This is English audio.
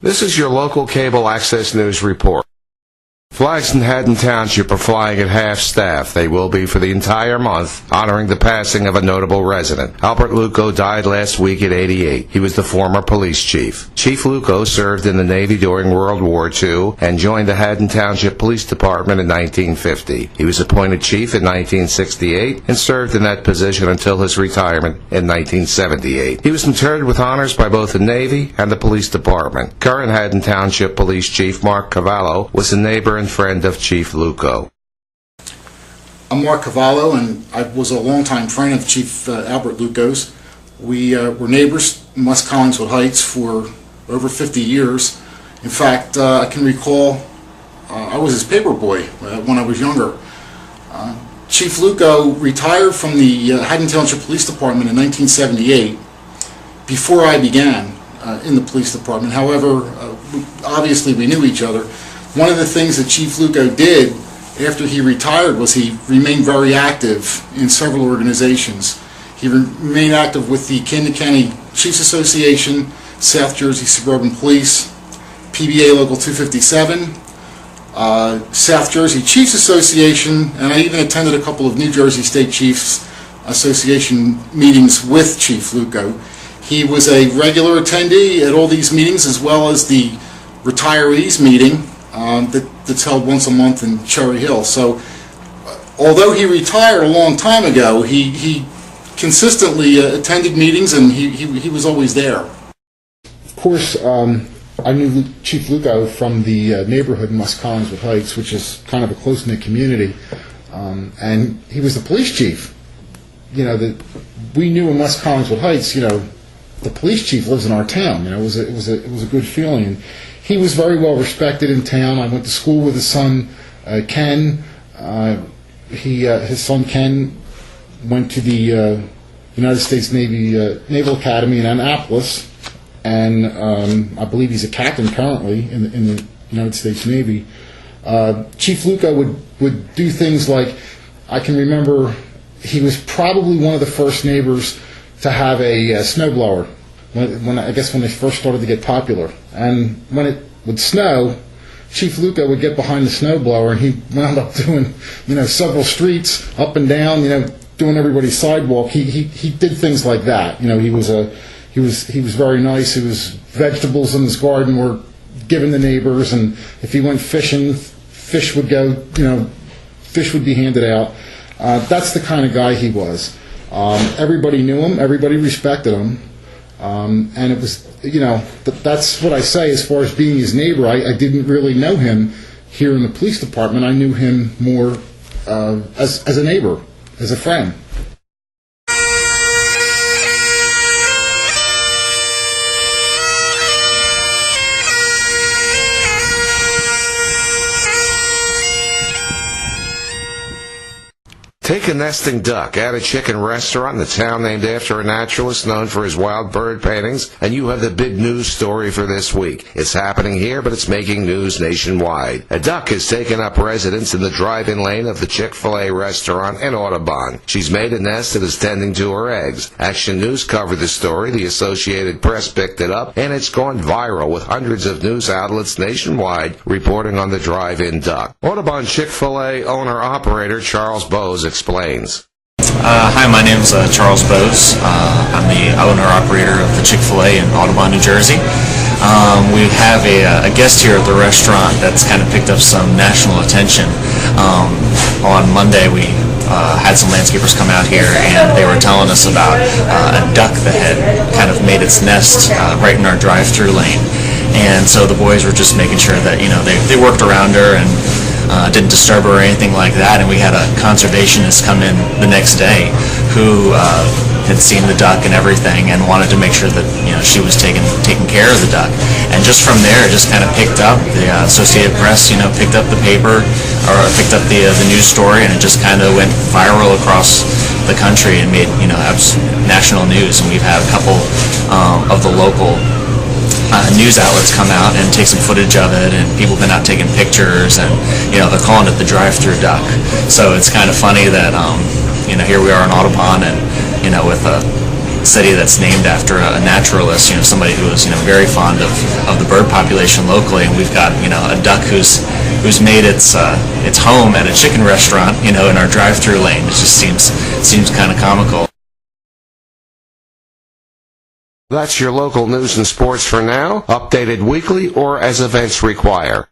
This is your local cable access news report. Flags in Haddon Township are flying at half-staff. They will be for the entire month, honoring the passing of a notable resident. Albert Luco died last week at 88. He was the former police chief. Chief Luco served in the Navy during World War II and joined the Haddon Township Police Department in 1950. He was appointed chief in 1968 and served in that position until his retirement in 1978. He was interred with honors by both the Navy and the Police Department. Current Haddon Township Police Chief Mark Cavallo was a neighbor and friend of Chief Luco. I'm Mark Cavallo, and I was a longtime friend of Chief Albert Luco's. We were neighbors in West Collingswood Heights for over 50 years. In fact, I can recall I was his paper boy when I was younger. Chief Luco retired from the Haddon Township Police Department in 1978 before I began in the police department. However, obviously we knew each other. One of the things that Chief Luco did after he retired was he remained very active in several organizations. He remained active with the Camden County Chiefs Association, South Jersey Suburban Police, PBA Local 257, South Jersey Chiefs Association, and I even attended a couple of New Jersey State Chiefs Association meetings with Chief Luco. He was a regular attendee at all these meetings, as well as the retirees meeting that's held once a month in Cherry Hill. So although he retired a long time ago, he consistently attended meetings, and he was always there. Of course, I knew Chief Luco from the neighborhood in West Collingswood Heights, which is kind of a close-knit community, and he was the police chief. You know, we knew in West Collingswood Heights, you know, the police chief lives in our town. You know, it was a good feeling. And he was very well respected in town. I went to school with his son, Ken. His son Ken went to the United States Navy Naval Academy in Annapolis, and I believe he's a captain currently in the United States Navy. Chief Luco would do things like, I can remember he was probably one of the first neighbors to have a snowblower. I guess when they first started to get popular, and when it would snow, Chief Luco would get behind the snowblower, and he wound up doing, you know, several streets up and down, you know, doing everybody's sidewalk. He did things like that. You know, he was very nice. Vegetables in his garden were given to neighbors, and if he went fishing, fish would be handed out. That's the kind of guy he was. Everybody knew him. Everybody respected him. And it was, you know, that's what I say as far as being his neighbor. I didn't really know him here in the police department. I knew him more as a neighbor, as a friend. Take a nesting duck, add a chicken restaurant in the town named after a naturalist known for his wild bird paintings, and you have the big news story for this week. It's happening here, but it's making news nationwide. A duck has taken up residence in the drive-in lane of the Chick-fil-A restaurant in Audubon. She's made a nest and is tending to her eggs. Action News covered the story, the Associated Press picked it up, and it's gone viral with hundreds of news outlets nationwide reporting on the drive-in duck. Audubon Chick-fil-A owner-operator Charles Bowes explains. Hi, my name's Charles Bowes. I'm the owner-operator of the Chick-fil-A in Audubon, New Jersey. We have a guest here at the restaurant that's kind of picked up some national attention. On Monday, we had some landscapers come out here, and they were telling us about a duck that had kind of made its nest right in our drive-thru lane. And so the boys were just making sure that, you know, they worked around her and didn't disturb her or anything like that. And we had a conservationist come in the next day who had seen the duck and everything and wanted to make sure that, you know, she was taking care of the duck. And just from there, it just kind of picked up. The Associated Press, you know, picked up the paper or picked up the news story, and it just kind of went viral across the country and made, you know, national news. And we've had a couple of the local news outlets come out and take some footage of it, and people have been out taking pictures, and, you know, they're calling it the drive-thru duck. So it's kind of funny that, you know, here we are in Audubon, and, you know, with city that's named after a naturalist, somebody who is, very fond of the bird population locally, and we've got, a duck who's made its home at a chicken restaurant, in our drive-thru lane. It just seems kind of comical. That's your local news and sports for now, updated weekly or as events require.